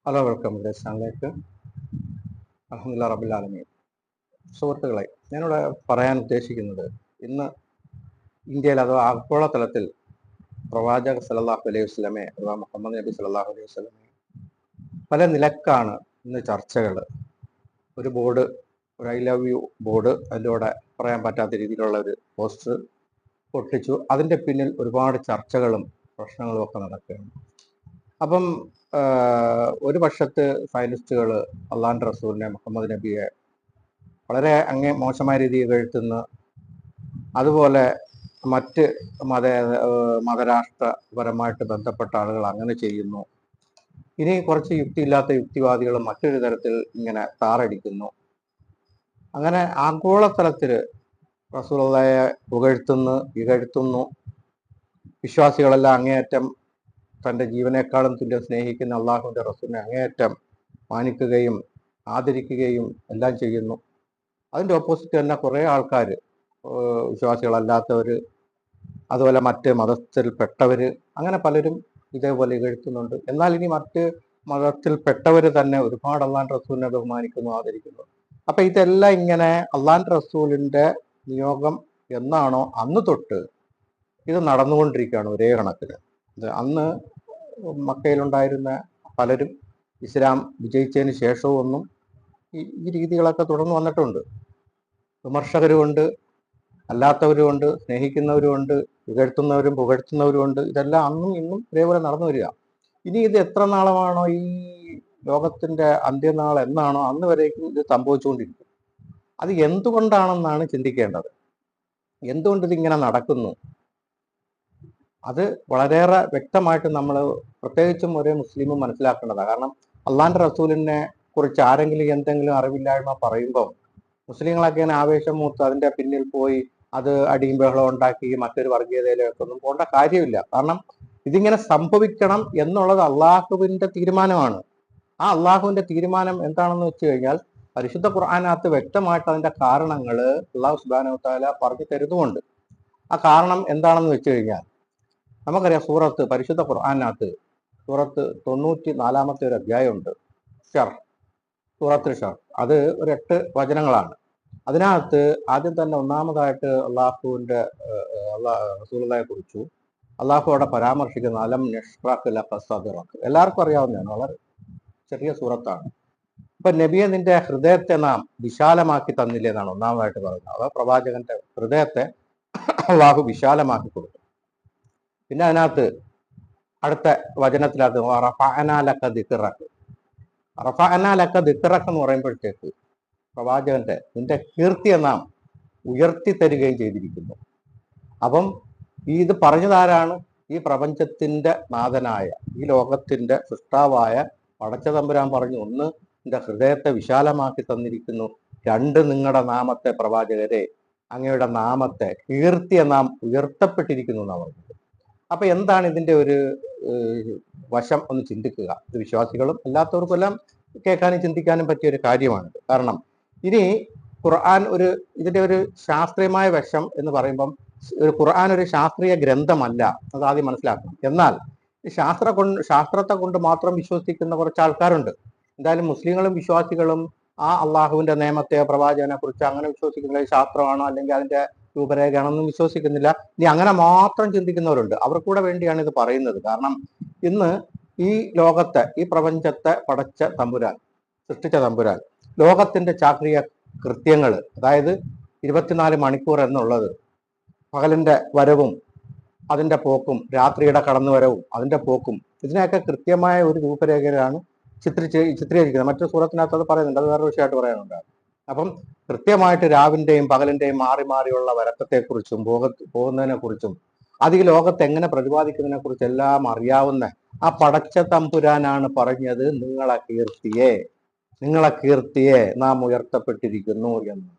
Hello, welcome ചാനലിലേക്ക്. അൽഹംദുലില്ലാഹി റബ്ബിൽ ആലമീൻ. സുഹൃത്തുക്കളെ, ഞാനിവിടെ പറയാൻ ഉദ്ദേശിക്കുന്നത്, ഇന്ന് ഇന്ത്യയിൽ അഥവാ ആഗോളതലത്തിൽ പ്രവാചക സല്ലല്ലാഹു അലൈഹി വസല്ലമയെ അഥവാ മുഹമ്മദ് നബി സല്ലല്ലാഹു അലൈഹി വസല്ലമയെ പല നിലക്കാണ് ഇന്ന് ചർച്ചകൾ. ഒരു ബോർഡ്, ഒരു ഐ ലവ് യു ബോർഡ്, അതിലൂടെ പറയാൻ പറ്റാത്ത രീതിയിലുള്ള ഒരു പോസ്റ്റർ പൊട്ടിച്ചു. അതിൻ്റെ പിന്നിൽ ഒരുപാട് ചർച്ചകളും പ്രശ്നങ്ങളും ഒക്കെ നടക്കുകയാണ്. അപ്പം ഒരു പക്ഷത്ത് സയനിസ്റ്റുകൾ അള്ളാഹുവിൻ്റെ റസൂലിനെ, മുഹമ്മദ് നബിയെ വളരെ മോശമായ രീതിയിൽ എഴുത്തുന്നു. അതുപോലെ മറ്റ് മതരാഷ്ട്രപരമായിട്ട് ബന്ധപ്പെട്ട ആളുകൾ അങ്ങനെ ചെയ്യുന്നു. ഇനി കുറച്ച് യുക്തിയില്ലാത്ത യുക്തിവാദികൾ മറ്റൊരു തരത്തിൽ ഇങ്ങനെ താറടിക്കുന്നു. അങ്ങനെ ആഗോളതലത്തിൽ റസൂലുള്ളാഹിയെ പുകഴ്ത്തുന്നു, ഇകഴ്ത്തുന്നു. വിശ്വാസികളെല്ലാം അങ്ങേയറ്റം തൻ്റെ ജീവനേക്കാളും തുല്യം സ്നേഹിക്കുന്ന അള്ളാഹുവിൻ്റെ റസൂലിനെ അങ്ങേയറ്റം മാനിക്കുകയും ആദരിക്കുകയും എല്ലാം ചെയ്യുന്നു. അതിൻ്റെ ഓപ്പോസിറ്റ് തന്നെ കുറേ ആൾക്കാർ, വിശ്വാസികളല്ലാത്തവർ, അതുപോലെ മറ്റ് മതത്തിൽപ്പെട്ടവർ, അങ്ങനെ പലരും ഇതേപോലെ ഇകഴ്ത്തുന്നുണ്ട്. എന്നാൽ ഇനി മറ്റ് മതത്തിൽപ്പെട്ടവർ തന്നെ ഒരുപാട് അള്ളാഹുവിൻ്റെ റസൂലിനെ ബഹുമാനിക്കുന്നു, ആദരിക്കുന്നു. അപ്പം ഇതെല്ലാം ഇങ്ങനെ അള്ളാഹുവിൻ്റെ റസൂലിൻ്റെ നിയോഗം എന്നാണോ അന്ന് തൊട്ട് ഇത് നടന്നുകൊണ്ടിരിക്കുകയാണ് ഒരേ കണക്കിന്. അന്ന് മക്കയിലുണ്ടായിരുന്ന പലരും ഇസ്ലാം വിജയിച്ചതിന് ശേഷവും ഒന്നും ഈ രീതികളൊക്കെ തുടർന്ന് വന്നിട്ടുണ്ട്. വിമർശകരുമുണ്ട്, അല്ലാത്തവരുമുണ്ട്, സ്നേഹിക്കുന്നവരുമുണ്ട്, ഇകഴ്ത്തുന്നവരും പുകഴ്ത്തുന്നവരുമുണ്ട്. ഇതെല്ലാം അന്നും ഇന്നും ഇതേപോലെ നടന്നു വരിക. ഇനി ഇത് എത്ര നാളമാണോ, ഈ ലോകത്തിന്റെ അന്ത്യനാൾ എന്നാണോ അന്ന് വരേക്കും ഇത് സംഭവിച്ചുകൊണ്ടിരിക്കും. അത് എന്തുകൊണ്ടാണെന്നാണ് ചിന്തിക്കേണ്ടത്. എന്തുകൊണ്ട് ഇതിങ്ങനെ നടക്കുന്നു? അത് വളരെയേറെ വ്യക്തമായിട്ട് നമ്മൾ, പ്രത്യേകിച്ചും ഒരേ മുസ്ലിമും മനസ്സിലാക്കേണ്ടതാണ്. കാരണം അള്ളാഹിൻ്റെ റസൂലിനെ കുറിച്ച് ആരെങ്കിലും എന്തെങ്കിലും അറിവില്ലായ്മ പറയുമ്പോൾ മുസ്ലിങ്ങളൊക്കെ ഇങ്ങനെ ആവേശം മൂത്ത് അതിൻ്റെ പിന്നിൽ പോയി അത് അടിയും ബഹളം ഉണ്ടാക്കി മറ്റൊരു വർഗീയതയിലേക്കൊന്നും പോകേണ്ട കാര്യമില്ല. കാരണം ഇതിങ്ങനെ സംഭവിക്കണം എന്നുള്ളത് അള്ളാഹുവിൻ്റെ തീരുമാനമാണ്. ആ അള്ളാഹുവിൻ്റെ തീരുമാനം എന്താണെന്ന് വെച്ച് കഴിഞ്ഞാൽ പരിശുദ്ധ ഖുർആനകത്ത് വ്യക്തമായിട്ട് അതിൻ്റെ കാരണങ്ങൾ അള്ളാഹു സുബ്ഹാനഹു വ തആല പറഞ്ഞു തരുന്നുമുണ്ട്. ആ കാരണം എന്താണെന്ന് വെച്ച് കഴിഞ്ഞാൽ നമുക്കറിയാം, പരിശുദ്ധ ഖുർആനകത്ത് സൂറത്ത് 94 ഒരു അധ്യായമുണ്ട്, സൂറത്തുൽ ഷർ. അത് ഒരു 8 വചനങ്ങളാണ്. അതിനകത്ത് ആദ്യം തന്നെ ഒന്നാമതായിട്ട് അള്ളാഹുവിൻ്റെ റസൂലുള്ളാഹിയെ കുറിച്ചു അള്ളാഹു അവിടെ പരാമർശിക്കുന്ന അലം നശ്റഹ് ലക സദ്റക്. എല്ലാവർക്കും അറിയാവുന്നതാണ്, വളരെ ചെറിയ സൂറത്താണ്. ഇപ്പൊ നബിയെ, നിന്റെ ഹൃദയത്തെ നാം വിശാലമാക്കി തന്നില്ലേ എന്നാണ് ഒന്നാമതായിട്ട് പറയുന്നത്. അതായത് പ്രവാചകന്റെ ഹൃദയത്തെ അള്ളാഹു വിശാലമാക്കി കൊടുത്തു. പിന്നെ അതിനകത്ത് അടുത്ത വചനത്തിനകത്ത് റഫഅനാ ലക ദിക്റക. റഫഅനാ ലക ദിക്റക എന്ന് പറയുമ്പോഴത്തേക്ക് പ്രവാചകന്റെ, നിന്റെ കീർത്തിയെ നാം ഉയർത്തി തരികയും ചെയ്തിരിക്കുന്നു. അപ്പം ഇത് പറഞ്ഞതാരാണ്? ഈ പ്രപഞ്ചത്തിന്റെ നാഥനായ, ഈ ലോകത്തിന്റെ സൃഷ്ടാവായ പടച്ച തമ്പുരാൻ പറഞ്ഞു, ഒന്ന്, നിന്റെ ഹൃദയത്തെ വിശാലമാക്കി തന്നിരിക്കുന്നു. രണ്ട്, നിങ്ങളുടെ നാമത്തെ, പ്രവാചകരെ, അങ്ങയുടെ നാമത്തെ, കീർത്തിയെ നാം ഉയർത്തപ്പെട്ടിരിക്കുന്നു എന്നാണ് പറഞ്ഞത്. അപ്പൊ എന്താണ് ഇതിന്റെ ഒരു വശം ഒന്ന് ചിന്തിക്കുക. ഇത് വിശ്വാസികളും അല്ലാത്തവർക്കും എല്ലാം കേൾക്കാനും ചിന്തിക്കാനും പറ്റിയ ഒരു കാര്യമാണിത്. കാരണം ഇനി ഖുർആൻ ഇതിന്റെ ഒരു ശാസ്ത്രീയമായ വശം എന്ന് പറയുമ്പം, ഒരു ഖുർആൻ ഒരു ശാസ്ത്രീയ ഗ്രന്ഥമല്ല, അത് ആദ്യം മനസ്സിലാക്കണം. എന്നാൽ ശാസ്ത്രത്തെ കൊണ്ട് മാത്രം വിശ്വസിക്കുന്ന കുറച്ച് ആൾക്കാരുണ്ട്. എന്തായാലും മുസ്ലിങ്ങളും വിശ്വാസികളും ആ അള്ളാഹുവിന്റെ നിയമത്തെ, പ്രവാചകനെ കുറിച്ച് അങ്ങനെ വിശ്വസിക്കുന്നത് ശാസ്ത്രമാണോ അല്ലെങ്കിൽ അതിന്റെ രൂപരേഖയാണെന്നും വിശ്വസിക്കുന്നില്ല. ഇനി അങ്ങനെ മാത്രം ചിന്തിക്കുന്നവരുണ്ട്. അവർക്കൂടെ വേണ്ടിയാണ് ഇത് പറയുന്നത്. കാരണം ഇന്ന് ഈ ലോകത്തെ, ഈ പ്രപഞ്ചത്തെ പടച്ച തമ്പുരാൻ, സൃഷ്ടിച്ച തമ്പുരാൻ, ലോകത്തിന്റെ ചാക്രിക കൃത്യങ്ങൾ, അതായത് 24 മണിക്കൂർ എന്നുള്ളത്, പകലിന്റെ വരവും അതിന്റെ പോക്കും, രാത്രിയുടെ കടന്നുവരവും അതിന്റെ പോക്കും, ഇതിനെയൊക്കെ കൃത്യമായ ഒരു രൂപരേഖയിലാണ് ചിത്രീകരിക്കുന്നത്. മറ്റൊരു സൂറത്തിനകത്ത് അത് പറയുന്നുണ്ട്, അത് വേറെ വിഷയമായിട്ട് പറയാനുണ്ട്. അപ്പം കൃത്യമായിട്ട് രാവിന്റെയും പകലിന്റെയും മാറി മാറിയുള്ള വരക്കത്തെക്കുറിച്ചും പോകുന്നതിനെ കുറിച്ചും അത് ഈ ലോകത്ത് എങ്ങനെ പ്രതിപാദിക്കുന്നതിനെ കുറിച്ച് എല്ലാം അറിയാവുന്ന ആ പടച്ച തമ്പുരാനാണ് പറഞ്ഞത്, നിങ്ങളെ കീർത്തിയെ നാം ഉയർത്തപ്പെട്ടിരിക്കുന്നു എന്ന്.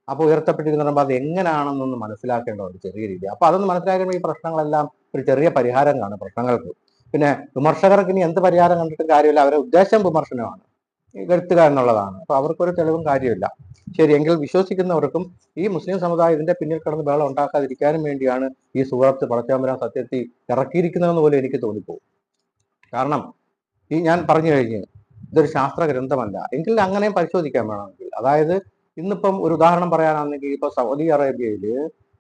അപ്പൊ ഉയർത്തപ്പെട്ടിരിക്കുന്ന അത് എങ്ങനെയാണെന്നൊന്ന് മനസ്സിലാക്കേണ്ടതുണ്ട് ചെറിയ രീതി. അപ്പൊ അതൊന്ന് മനസ്സിലാക്കുമ്പോൾ ഈ പ്രശ്നങ്ങളെല്ലാം ഒരു ചെറിയ പരിഹാരം കാണും പ്രശ്നങ്ങൾക്ക്. പിന്നെ വിമർശകർക്ക് ഇനി എന്ത് പരിഹാരം കണ്ടിട്ടും കാര്യമില്ല. അവരുടെ ഉദ്ദേശം വിമർശനമാണ്, ഇകഴ്ത്തുക എന്നുള്ളതാണ്. അപ്പൊ അവർക്കൊരു തെളിവും കാര്യമില്ല. ശരി, എങ്കിൽ വിശ്വസിക്കുന്നവർക്കും ഈ മുസ്ലിം സമുദായം ഇതിന്റെ പിന്നിൽ കിടന്ന് ബഹളം ഉണ്ടാക്കാതിരിക്കാനും വേണ്ടിയാണ് ഈ സൂറത്ത് പടച്ചതമ്പുരാൻ സത്യത്തിൽ ഇറക്കിയിരിക്കുന്നതെന്ന് പോലെ എനിക്ക് തോന്നിപ്പോകും. കാരണം ഈ ഞാൻ പറഞ്ഞു കഴിഞ്ഞ് ഇതൊരു ശാസ്ത്ര ഗ്രന്ഥമല്ല എങ്കിൽ അങ്ങനെയും പരിശോധിക്കാൻ വേണമെങ്കിൽ. അതായത് ഇന്നിപ്പം ഒരു ഉദാഹരണം പറയാനാണെങ്കിൽ ഇപ്പൊ സൗദി അറേബ്യയിൽ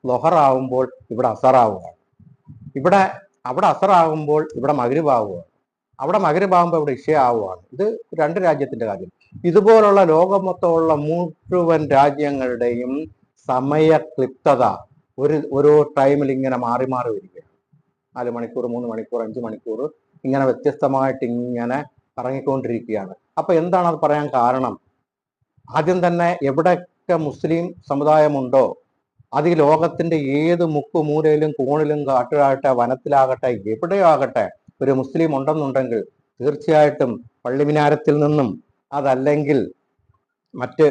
ലൊഹറാവുമ്പോൾ ഇവിടെ അസറാവുകയാണ്, ഇവിടെ അവിടെ അസറാകുമ്പോൾ ഇവിടെ മഗ്രിബാവുകയാണ്, അവിടെ മഗ്രിബാകുമ്പോൾ ഇവിടെ ഇഷ ആവുകയാണ്. ഇത് രണ്ട് രാജ്യത്തിന്റെ കാര്യം. ഇതുപോലുള്ള ലോകം മൊത്തമുള്ള മുഴുവൻ രാജ്യങ്ങളുടെയും സമയ ക്ലിപ്തത ഓരോ ടൈമിൽ ഇങ്ങനെ മാറി മാറി വരികയാണ്. 4 മണിക്കൂർ, 3 മണിക്കൂർ, 5 മണിക്കൂർ ഇങ്ങനെ വ്യത്യസ്തമായിട്ട് ഇങ്ങനെ കറങ്ങിക്കൊണ്ടിരിക്കുകയാണ്. അപ്പൊ എന്താണ് അത് പറയാൻ കാരണം? ആദ്യം തന്നെ എവിടെയൊക്കെ മുസ്ലിം സമുദായമുണ്ടോ അത് ഈ ലോകത്തിന്റെ ഏത് മുക്കുമൂലയിലും കോണിലും കാട്ടിലാകട്ടെ വനത്തിലാകട്ടെ എവിടെയോ ആകട്ടെ ഒരു മുസ്ലിം ഉണ്ടെന്നുണ്ടെങ്കിൽ തീർച്ചയായിട്ടും പള്ളിമിനാരത്തിൽ നിന്നും അതല്ലെങ്കിൽ മറ്റ്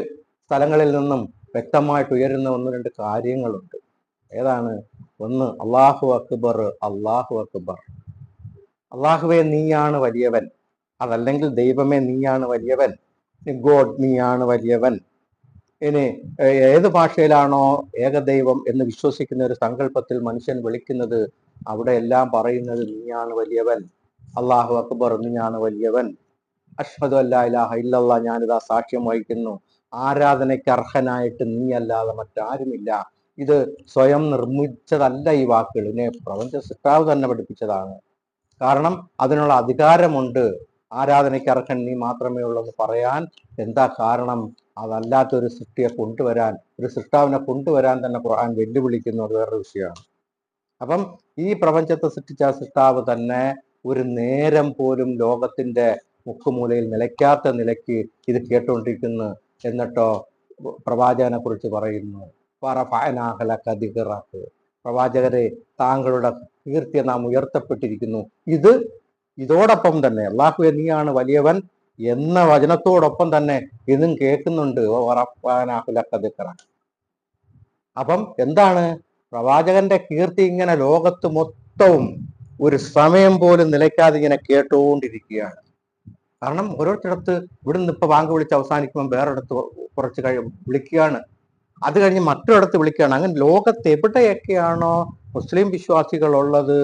സ്ഥലങ്ങളിൽ നിന്നും വ്യക്തമായിട്ട് ഉയരുന്ന 1-2 കാര്യങ്ങളുണ്ട്. ഏതാണ്? ഒന്ന്, അള്ളാഹു അക്ബർ, അള്ളാഹു അക്ബർ, അള്ളാഹുവേ നീയാണ് വലിയവൻ, അതല്ലെങ്കിൽ ദൈവമേ നീയാണ് വലിയവൻ, ഗോഡ് നീയാണ് വലിയവൻ. ഇനി ഏത് ഭാഷയിലാണോ ഏകദൈവം എന്ന് വിശ്വസിക്കുന്ന ഒരു സങ്കല്പത്തിൽ മനുഷ്യൻ വിളിക്കുന്നത് അവിടെ എല്ലാം പറയുന്നത് നീയാണ് വലിയവൻ, അള്ളാഹു അക്ബർ നീയാണ് വലിയവൻ, അഷ്ഹദു അല്ലാ ഇലാഹ ഇല്ലല്ലാഹ് ഞാനിതാ സാക്ഷ്യം വഹിക്കുന്നു ആരാധനയ്ക്ക് അർഹനായിട്ട് നീയല്ലാതെ മറ്റാരുമില്ല. ഇത് സ്വയം നിർമ്മിച്ചതല്ല, ഈ വാക്കുകൾ ഇതിനെ പ്രപഞ്ച സൃഷ്ടാവ് തന്നെ പഠിപ്പിച്ചതാണ്. കാരണം അതിനുള്ള അധികാരമുണ്ട്. ആരാധനയ്ക്ക് അർഹൻ നീ മാത്രമേ ഉള്ളൂ എന്ന് പറയാൻ എന്താ കാരണം? അതല്ലാത്തൊരു സൃഷ്ടിയെ കൊണ്ടുവരാൻ, ഒരു സൃഷ്ടാവിനെ കൊണ്ടുവരാൻ തന്നെ ഖുർആൻ വെല്ലുവിളിക്കുന്ന ഒരു വേറൊരു വിഷയമാണ്. അപ്പം ഈ പ്രപഞ്ചത്തെ സൃഷ്ടിച്ച സൃഷ്ടാവ് തന്നെ ഒരു നേരം പോലും ലോകത്തിന്റെ മുക്കുമൂലയിൽ നിലയ്ക്കാത്ത നിലയ്ക്ക് ഇത് കേട്ടുകൊണ്ടിരിക്കുന്നു. എന്നിട്ടോ പ്രവാചകനെ കുറിച്ച് പറയുന്നു, പ്രവാചകരെ താങ്കളുടെ കീർത്തിയെ നാം ഉയർത്തപ്പെട്ടിരിക്കുന്നു. ഇതോടൊപ്പം തന്നെ അല്ലാഹുവേ നീയാണ് വലിയവൻ എന്ന വചനത്തോടൊപ്പം തന്നെ ഇതും കേൾക്കുന്നുണ്ട്. അപ്പം എന്താണ്? പ്രവാചകന്റെ കീർത്തി ഇങ്ങനെ ലോകത്ത് മൊത്തവും ഒരു സമയം പോലും നിലയ്ക്കാതെ ഇങ്ങനെ കേട്ടുകൊണ്ടിരിക്കുകയാണ്. കാരണം ഓരോരുത്തരത്ത് ഇവിടുന്ന് ഇപ്പൊ ബാങ്ക് വിളിച്ച് അവസാനിക്കുമ്പോൾ വേറൊരിടത്ത് കുറച്ച് വിളിക്കുകയാണ്, അത് കഴിഞ്ഞ് മറ്റൊരിടത്ത് വിളിക്കുകയാണ്. അങ്ങനെ ലോകത്ത് എവിടെയൊക്കെയാണോ മുസ്ലിം വിശ്വാസികൾ ഉള്ളത്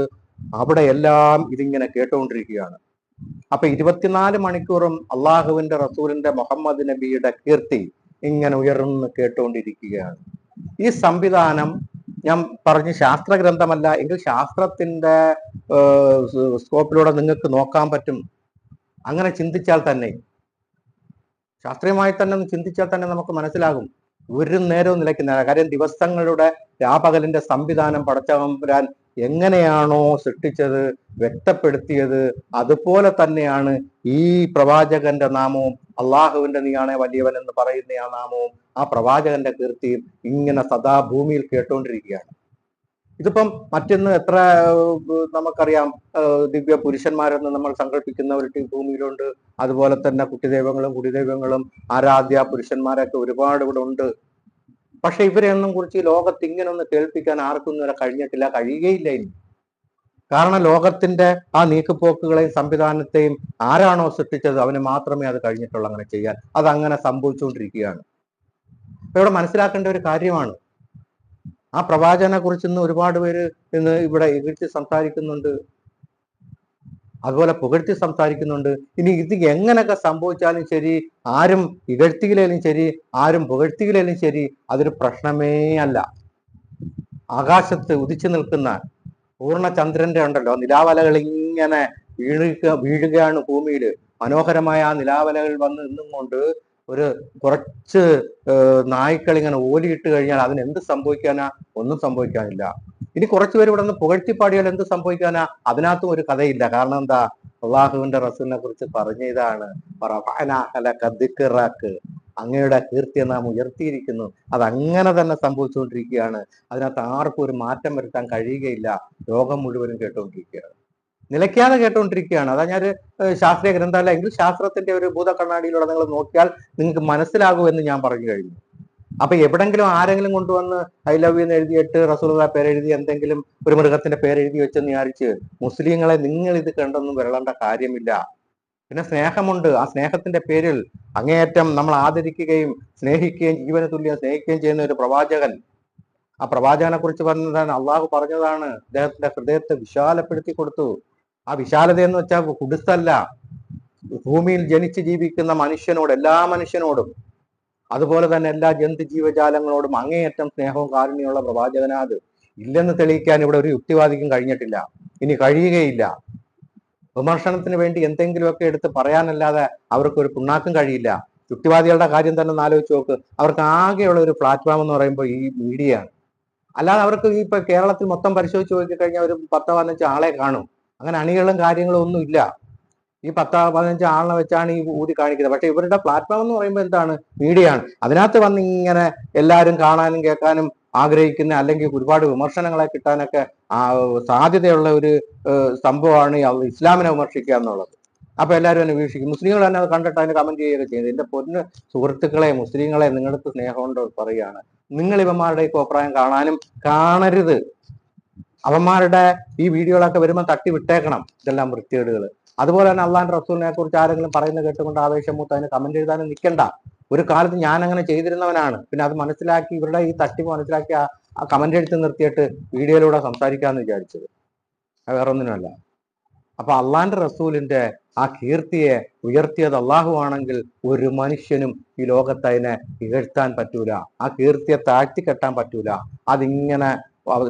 അവിടെ എല്ലാം ഇതിങ്ങനെ കേട്ടുകൊണ്ടിരിക്കുകയാണ്. അപ്പൊ 24 മണിക്കൂറും അള്ളാഹുവിന്റെ റസൂലിന്റെ മുഹമ്മദ് നബിയുടെ കീർത്തി ഇങ്ങനെ ഉയർന്ന് കേട്ടുകൊണ്ടിരിക്കുകയാണ്. ഈ സംവിധാനം ഞാൻ പറഞ്ഞ് ശാസ്ത്ര ഗ്രന്ഥമല്ല എങ്കിൽ ശാസ്ത്രത്തിന്റെ സ്കോപ്പിലൂടെ നിങ്ങൾക്ക് നോക്കാൻ പറ്റും. അങ്ങനെ ചിന്തിച്ചാൽ തന്നെ, ശാസ്ത്രീയമായി തന്നെ ഒന്ന് ചിന്തിച്ചാൽ തന്നെ നമുക്ക് മനസ്സിലാകും ഒരു നേരവും നിലയ്ക്കുന്ന കാര്യം. ദിവസങ്ങളുടെ രാപകലിന്റെ സംവിധാനം പടച്ചവൻ എങ്ങനെയാണോ സൃഷ്ടിച്ചത്, വ്യക്തപ്പെടുത്തിയത്, അതുപോലെ തന്നെയാണ് ഈ പ്രവാചകന്റെ നാമവും അള്ളാഹുവിന്റെ നീയാണേ വലിയവൻ എന്ന് പറയുന്ന ആ നാമവും ആ പ്രവാചകന്റെ കീർത്തിയും ഇങ്ങനെ സദാ ഭൂമിയിൽ കേട്ടുകൊണ്ടിരിക്കുകയാണ്. ഇതിപ്പം മറ്റൊന്ന് എത്ര നമുക്കറിയാം, ദിവ്യ പുരുഷന്മാരെന്ന് നമ്മൾ സങ്കല്പിക്കുന്ന ഒരു ഭൂമിയിലുണ്ട്. അതുപോലെ തന്നെ കുട്ടിദൈവങ്ങളും കുടിദൈവങ്ങളും ആരാധ്യ പുരുഷന്മാരൊക്കെ ഒരുപാട് ഇവിടെ ഉണ്ട്. പക്ഷെ ഇവരെയൊന്നും കുറിച്ച് ലോകത്ത് ഇങ്ങനെ ഒന്ന് കേൾപ്പിക്കാൻ ആർക്കും വരെ കഴിഞ്ഞിട്ടില്ല, കഴിയുകയില്ല ഇനി. കാരണം ലോകത്തിന്റെ ആ നീക്കുപോക്കുകളെയും സംവിധാനത്തെയും ആരാണോ സൃഷ്ടിച്ചത് അവന് മാത്രമേ അത് കഴിഞ്ഞിട്ടുള്ളൂ അങ്ങനെ ചെയ്യാൻ. അതങ്ങനെ സംഭവിച്ചുകൊണ്ടിരിക്കുകയാണ്. അപ്പൊ ഇവിടെ മനസ്സിലാക്കേണ്ട ഒരു കാര്യമാണ്, ആ പ്രവാചകനെ കുറിച്ച് ഇന്ന് ഒരുപാട് പേര് ഇന്ന് ഇവിടെ ഇകഴ്ത്തി സംസാരിക്കുന്നുണ്ട്, അതുപോലെ പുകഴ്ത്തി സംസാരിക്കുന്നുണ്ട്. ഇനി ഇത് എങ്ങനെയൊക്കെ സംഭവിച്ചാലും ശരി, ആരും ഇകഴ്ത്തിയിലും ശരി, ആരും പുകഴ്ത്തിയിലും ശരി, അതൊരു പ്രശ്നമേ അല്ല. ആകാശത്ത് ഉദിച്ചു നിൽക്കുന്ന പൂർണ്ണചന്ദ്രന്റെ ഉണ്ടല്ലോ നിലാവലകൾ ഇങ്ങനെ വീഴുകയാണ് ഭൂമിയിൽ. മനോഹരമായ ആ നിലാവലകൾ വന്ന് നിന്നും കൊണ്ട് ഒരു കുറച്ച് നായ്ക്കൾ ഇങ്ങനെ ഓലിയിട്ട് കഴിഞ്ഞാൽ അതിന് എന്ത് സംഭവിക്കാനാ? ഒന്നും സംഭവിക്കാനില്ല. ഇനി കുറച്ചുപേര് ഇവിടെ നിന്ന് പുകഴ്ത്തിപ്പാടിയാൽ എന്ത് സംഭവിക്കാനാ? അതിനകത്തും ഒരു കഥയില്ല. കാരണം എന്താ? അള്ളാഹുവിന്റെ റസൂലിനെ കുറിച്ച് പറഞ്ഞ ഇതാണ്, അങ്ങയുടെ കീർത്തിയെ നാം ഉയർത്തിയിരിക്കുന്നു. അതങ്ങനെ തന്നെ സംഭവിച്ചുകൊണ്ടിരിക്കുകയാണ്. അതിനകത്ത് ആർക്കും ഒരു മാറ്റം വരുത്താൻ കഴിയുകയില്ല. ലോകം മുഴുവനും കേട്ടുകൊണ്ടിരിക്കുകയാണ്, നിലയ്ക്കാതെ കേട്ടുകൊണ്ടിരിക്കുകയാണ്. അതാ ഞാൻ ശാസ്ത്രീയ ഗ്രന്ഥമല്ല എങ്കിൽ ശാസ്ത്രത്തിന്റെ ഒരു ഭൂതക്കണ്ണാടിയിലൂടെ നിങ്ങൾ നോക്കിയാൽ നിങ്ങൾക്ക് മനസ്സിലാകുമെന്ന് ഞാൻ പറഞ്ഞു കഴിഞ്ഞു. അപ്പൊ എവിടെങ്കിലും ആരെങ്കിലും കൊണ്ടുവന്ന് ഐ ലവ് യു എന്ന് എഴുതിയിട്ട് റസൂലുള്ളാഹി പേരെഴുതി എന്തെങ്കിലും ഒരു മൃഗത്തിന്റെ പേരെഴുതി വെച്ചെന്ന് വിചാരിച്ച് മുസ്ലിങ്ങളെ നിങ്ങൾ ഇത് കണ്ടൊന്നും വരളേണ്ട കാര്യമില്ല. പിന്നെ സ്നേഹമുണ്ട്. ആ സ്നേഹത്തിന്റെ പേരിൽ അങ്ങേയറ്റം നമ്മൾ ആദരിക്കുകയും സ്നേഹിക്കുകയും ജീവന തുല്യം സ്നേഹിക്കുകയും ചെയ്യുന്ന ഒരു പ്രവാചകൻ, ആ പ്രവാചകനെ കുറിച്ച് പറഞ്ഞതാണ്, അള്ളാഹു പറഞ്ഞതാണ്, അദ്ദേഹത്തിന്റെ ഹൃദയത്തെ വിശാലപ്പെടുത്തി കൊടുത്തു. ആ വിശാലത എന്ന് വെച്ചാൽ കുടുസല്ല, ഭൂമിയിൽ ജനിച്ച് ജീവിക്കുന്ന മനുഷ്യനോട്, എല്ലാ മനുഷ്യനോടും, അതുപോലെ തന്നെ എല്ലാ ജന്തു ജീവജാലങ്ങളോടും അങ്ങേയറ്റം സ്നേഹവും കാരുണ്യമുള്ള പ്രവാചകനാത് ഇല്ലെന്ന് തെളിയിക്കാൻ ഇവിടെ ഒരു യുക്തിവാദിക്കും കഴിഞ്ഞിട്ടില്ല, ഇനി കഴിയുകയില്ല. വിമർശനത്തിന് വേണ്ടി എന്തെങ്കിലുമൊക്കെ എടുത്ത് പറയാനല്ലാതെ അവർക്ക് ഒരു പുണ്ണാക്കും കഴിയില്ല. യുക്തിവാദികളുടെ കാര്യം തന്നെ ഒന്ന് ആലോചിച്ച് നോക്ക്. അവർക്ക് ആകെയുള്ള ഒരു പ്ലാറ്റ്ഫോം എന്ന് പറയുമ്പോൾ ഈ മീഡിയയാണ്. അല്ലാതെ അവർക്ക് ഇപ്പൊ കേരളത്തിൽ മൊത്തം പരിശോധിച്ച് നോക്കിക്കഴിഞ്ഞാൽ ഒരു 10-15 ആളെ കാണും. അങ്ങനെ അണികളും കാര്യങ്ങളും ഒന്നും ഇല്ല. ഈ 10-15 ആളിനെ വെച്ചാണ് ഈ ഊതി കാണിക്കുന്നത്. പക്ഷെ ഇവരുടെ പ്ലാറ്റ്ഫോം എന്ന് പറയുമ്പോൾ എന്താണ്? മീഡിയയാണ്. അതിനകത്ത് വന്ന് ഇങ്ങനെ എല്ലാവരും കാണാനും കേൾക്കാനും ആഗ്രഹിക്കുന്ന, അല്ലെങ്കിൽ ഒരുപാട് വിമർശനങ്ങളെ കിട്ടാനൊക്കെ സാധ്യതയുള്ള ഒരു സംഭവമാണ് ഇസ്ലാമിനെ വിമർശിക്കുക എന്നുള്ളത്. അപ്പൊ എല്ലാവരും എന്നെ വീക്ഷിക്കും. മുസ്ലിങ്ങൾ തന്നെ അത് കണ്ടിട്ട് അതിന് കമന്റ് ചെയ്യുകയൊക്കെ ചെയ്യുന്നത്. എന്റെ പൊന്ന് സുഹൃത്തുക്കളെ, മുസ്ലിങ്ങളെ, നിങ്ങൾക്ക് സ്നേഹം കൊണ്ട് പറയുകയാണ്, നിങ്ങൾ ഇവന്മാരുടെ ഈ അഭിപ്രായം കാണാനും കാണരുത്. അവന്മാരുടെ ഈ വീഡിയോകളൊക്കെ വരുമ്പോൾ തട്ടി വിട്ടേക്കണം ഇതെല്ലാം വൃത്തികേടുകൾ. അതുപോലെ തന്നെ അള്ളാന്റെ റസൂലിനെ കുറിച്ച് ആരെങ്കിലും പറയുന്നത് കേട്ടുകൊണ്ട് ആവേശം മൂത്ത് അതിന് കമന്റ് എഴുതാനും നിൽക്കണ്ട. ഒരു കാലത്ത് ഞാൻ അങ്ങനെ ചെയ്തിരുന്നവനാണ്. പിന്നെ അത് മനസ്സിലാക്കി, ഇവരുടെ ഈ തട്ടിപ്പ് മനസ്സിലാക്കി ആ കമന്റ് എഴുത്ത് നിർത്തിയിട്ട് വീഡിയോയിലൂടെ സംസാരിക്കാന്ന് വിചാരിച്ചത്. അത് വേറൊന്നിനുമല്ല. അപ്പൊ അള്ളാന്റെ റസൂലിന്റെ ആ കീർത്തിയെ ഉയർത്തിയത് അള്ളാഹു ആണെങ്കിൽ ഒരു മനുഷ്യനും ഈ ലോകത്ത് അതിനെ ഇകഴ്ത്താൻ പറ്റൂല, ആ കീർത്തിയെ താഴ്ത്തിക്കെട്ടാൻ പറ്റൂല. അതിങ്ങനെ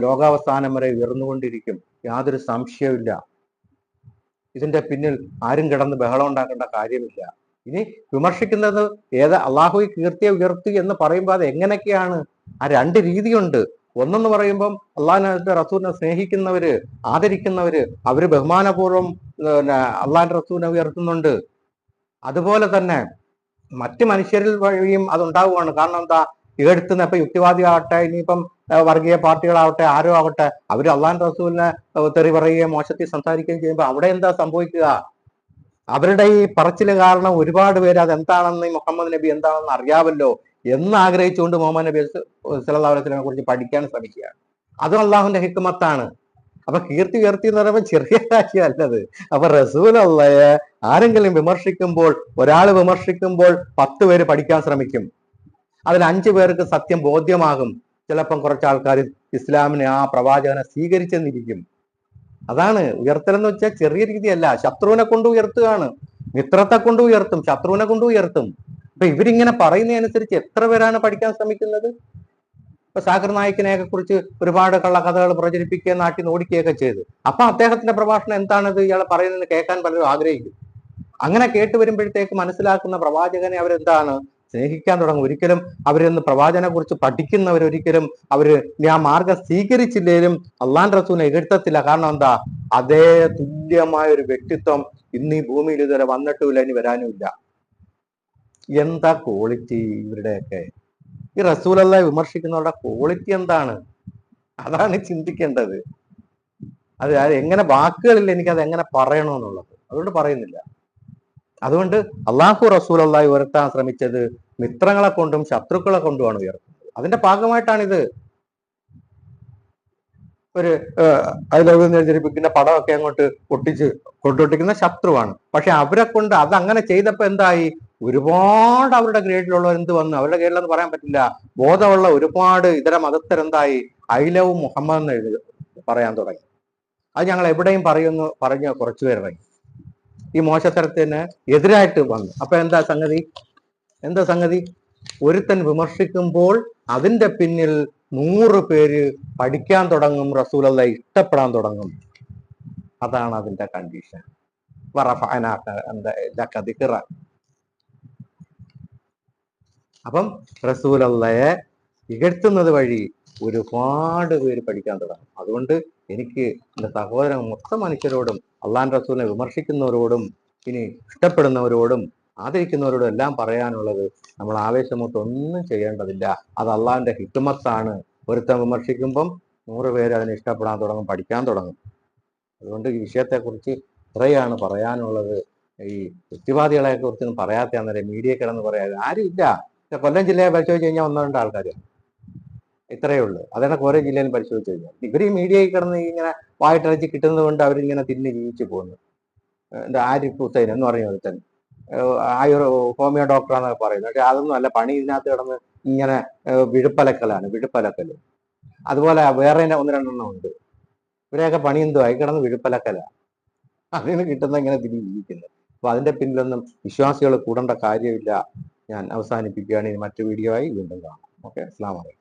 ലോകാവസാനം വരെ ഉയർന്നുകൊണ്ടിരിക്കും, യാതൊരു സംശയവുമില്ല. ഇതിന്റെ പിന്നിൽ ആരും കിടന്ന് ബഹളം ഉണ്ടാക്കേണ്ട കാര്യമില്ല. ഇനി വിമർശിക്കുന്നത് അള്ളാഹു ഈ കീർത്തിയെ ഉയർത്തി എന്ന് പറയുമ്പോൾ അത് എങ്ങനെയൊക്കെയാണ്? ആ രണ്ട് രീതിയുണ്ട്. ഒന്നെന്ന് പറയുമ്പം അള്ളാഹിന്റെ റസൂലിനെ സ്നേഹിക്കുന്നവര്, ആദരിക്കുന്നവര്, അവര് ബഹുമാനപൂർവ്വം അള്ളാഹിന്റെ റസൂലിനെ ഉയർത്തുന്നുണ്ട്. അതുപോലെ തന്നെ മറ്റ് മനുഷ്യരിൽ വഴിയും അതുണ്ടാവുകയാണ്. കാരണം എന്താ? ഇകഴ്ത്തുന്ന, ഇപ്പൊ യുക്തിവാദി ആവട്ടെ, ഇനിയിപ്പം വർഗീയ പാർട്ടികളാവട്ടെ, ആരോ ആവട്ടെ, അവർ അള്ളാഹിന്റെ റസൂലിനെ തെറി പറയുകയും മോശത്തിൽ സംസാരിക്കുകയും ചെയ്യുമ്പോൾ അവിടെ എന്താ സംഭവിക്കുക? അവരുടെ ഈ പറച്ചില് കാരണം ഒരുപാട് പേര് അതെന്താണെന്ന്, മുഹമ്മദ് നബി എന്താണെന്ന് അറിയാമല്ലോ എന്ന് ആഗ്രഹിച്ചുകൊണ്ട് മുഹമ്മദ് നബി സല്ലല്ലാഹു അലൈഹി വസല്ലമയെ കുറിച്ച് പഠിക്കാൻ ശ്രമിക്കുകയാണ്. അതും അള്ളാഹുവിന്റെ ഹിക്മത്താണ്. അപ്പൊ കീർത്തി ഉയർത്തി എന്ന് പറയുമ്പോൾ ചെറിയ കാര്യമല്ലത്. അപ്പൊ റസൂലുള്ളാഹിയെ ആരെങ്കിലും വിമർശിക്കുമ്പോൾ, ഒരാൾ വിമർശിക്കുമ്പോൾ 10 പേര് പഠിക്കാൻ ശ്രമിക്കും. അതിൽ 5 പേർക്ക് സത്യം ബോധ്യമാകും. ചിലപ്പം കുറച്ച് ആൾക്കാർ ഇസ്ലാമിനെ, ആ പ്രവാചകനെ സ്വീകരിച്ചെന്നിരിക്കും. അതാണ് ഉയർത്തൽ എന്ന് വെച്ചാൽ ചെറിയ രീതിയല്ല. ശത്രുവിനെ കൊണ്ട് ഉയർത്തുകയാണ്, മിത്രത്തെ കൊണ്ട് ഉയർത്തും, ശത്രുവിനെ കൊണ്ട് ഉയർത്തും. അപ്പൊ ഇവരിങ്ങനെ പറയുന്നതനുസരിച്ച് എത്ര പേരാണ് പഠിക്കാൻ ശ്രമിക്കുന്നത്? ഇപ്പൊ സാക്കിർ നായിക്കിനെയൊക്കെ കുറിച്ച് ഒരുപാട് കള്ളക്കഥകൾ പ്രചരിപ്പിക്കുകയും നാട്ടിൽ നിന്ന് ഓടിക്കുകയൊക്കെ ചെയ്തു. അപ്പൊ അദ്ദേഹത്തിന്റെ പ്രഭാഷണം എന്താണത് ഇയാൾ പറയുന്നത് കേൾക്കാൻ പലരും ആഗ്രഹിക്കും. അങ്ങനെ കേട്ട് വരുമ്പോഴത്തേക്ക് മനസ്സിലാക്കുന്ന പ്രവാചകനെ അവരെന്താണ് സ്നേഹിക്കാൻ തുടങ്ങും. ഒരിക്കലും അവരൊന്ന് പ്രവാചകനെ കുറിച്ച് പഠിക്കുന്നവരൊരിക്കലും അവര് ആ മാർഗം സ്വീകരിച്ചില്ലേലും അള്ളാൻ റസൂലിനെ എഴുത്തത്തില്ല. കാരണം എന്താ? അതേ തുല്യമായ ഒരു വ്യക്തിത്വം ഇന്ന് ഈ ഭൂമിയിൽ ഇതുവരെ വന്നിട്ടുമില്ല, ഇനി വരാനുമില്ല. എന്താ ക്വാളിറ്റി ഇവരുടെയൊക്കെ? ഈ റസൂലുള്ളാഹിയെ വിമർശിക്കുന്നവരുടെ ക്വാളിറ്റി എന്താണ്? അതാണ് ചിന്തിക്കേണ്ടത്. അത് എങ്ങനെ വാക്കുകളില്ല, എനിക്കത് എങ്ങനെ പറയണമെന്നുള്ളത്. അതുകൊണ്ട് പറയുന്നില്ല. അതുകൊണ്ട് അള്ളാഹു റസൂലുള്ളാഹി ഉയർത്താൻ ശ്രമിച്ചത് മിത്രങ്ങളെ കൊണ്ടും ശത്രുക്കളെ കൊണ്ടുമാണ് ഉയർത്തുന്നത്. അതിന്റെ ഭാഗമായിട്ടാണിത്. ഒരു ധരിപ്പിക്കുന്ന പടമൊക്കെ അങ്ങോട്ട് കൊണ്ടൊട്ടിക്കുന്ന ശത്രുവാണ്. പക്ഷെ അവരെ കൊണ്ട് അതങ്ങനെ ചെയ്തപ്പോ എന്തായി? ഒരുപാട് അവരുടെ ഗ്രേഡിലുള്ളവർ എന്ത് വന്നു? അവരുടെ ഗ്രേഡിലെന്ന് പറയാൻ പറ്റില്ല, ബോധമുള്ള ഒരുപാട് ഇതര മതസ്ഥരെന്തായി? ഐ ലവ് മുഹമ്മദ് എന്ന് പറയാൻ തുടങ്ങി. അത് ഞങ്ങൾ എവിടെയും പറയുന്നു പറഞ്ഞ കുറച്ചു പേരിറങ്ങി ഈ മോശത്തരത്തിന് എതിരായിട്ട് വന്നു. അപ്പൊ എന്താ സംഗതി? ഒരുത്തൻ വിമർശിക്കുമ്പോൾ അതിന്റെ പിന്നിൽ 100 പേര് പഠിക്കാൻ തുടങ്ങും, റസൂലുള്ളാഹിയെ ഇഷ്ടപ്പെടാൻ തുടങ്ങും. അതാണ് അതിന്റെ കണ്ടീഷൻ. അപ്പം റസൂലുള്ളാഹിയെ ഇകഴ്ത്തുന്നത് വഴി ഒരുപാട് പേര് പഠിക്കാൻ തുടങ്ങും. അതുകൊണ്ട് എനിക്ക് എൻ്റെ സഹോദരൻ മൊത്തം മനുഷ്യരോടും, അള്ളാഹുവിന്റെ റസൂലിനെ വിമർശിക്കുന്നവരോടും, ഇനി ഇഷ്ടപ്പെടുന്നവരോടും ആദരിക്കുന്നവരോടും എല്ലാം പറയാനുള്ളത്, നമ്മൾ ആവേശമൊത്ത് ഒന്നും ചെയ്യേണ്ടതില്ല. അത് അള്ളാഹുവിന്റെ ഹിക്മത്താണ്. ഒരുത്തൻ വിമർശിക്കുമ്പം 100 പേര് അതിനെ ഇഷ്ടപ്പെടാൻ തുടങ്ങും, പഠിക്കാൻ തുടങ്ങും. അതുകൊണ്ട് ഈ വിഷയത്തെക്കുറിച്ച് ഇത്രയാണ് പറയാനുള്ളത്. ഈ യുക്തിവാദികളെ കുറിച്ചൊന്നും പറയാത്ത അന്നേരം മീഡിയ കിടന്ന് പറയാതെ ആരും ഇല്ല. കൊല്ലം ജില്ലയെ പരിശോധിച്ച് കഴിഞ്ഞാൽ 1-2 ആൾക്കാർ, ഇത്രയേ ഉള്ളൂ. അതാണ് ഓരോ ജില്ലയിലും പരിശോധിച്ച് കഴിഞ്ഞാൽ. ഇവർ ഈ മീഡിയയിൽ കിടന്ന് ഇങ്ങനെ വായിട്ടരച്ച് കിട്ടുന്നത് കൊണ്ട് അവരിങ്ങനെ തിരിഞ്ഞ് ജീവിച്ചു പോകുന്നു. എന്താ ആരിഫ് ഹുസൈൻ എന്ന് പറഞ്ഞ ഒരുത്തൻ ഹോമിയോ ഡോക്ടറാന്നൊക്കെ പറയുന്നത്. പക്ഷെ അതൊന്നും അല്ല. പണി ഇതിനകത്ത് കിടന്ന് ഇങ്ങനെ വിഴുപ്പലക്കല്. അതുപോലെ വേറെ 1-2 ഉണ്ട്. ഇവരെയൊക്കെ പണി എന്തുവായി? കിടന്ന് വിഴുപ്പലക്കല. അതിന് കിട്ടുന്ന ഇങ്ങനെ തിരിഞ്ഞ് ജീവിക്കുന്നത്. അപ്പൊ അതിന്റെ പിന്നിലൊന്നും വിശ്വാസികൾ കൂടേണ്ട കാര്യമില്ല. ഞാൻ അവസാനിപ്പിക്കുകയാണ്. ഇനി മറ്റു വീഡിയോ ആയി വീണ്ടും കാണാം. ഓക്കെ, അസ്സലാമു അലൈക്കും.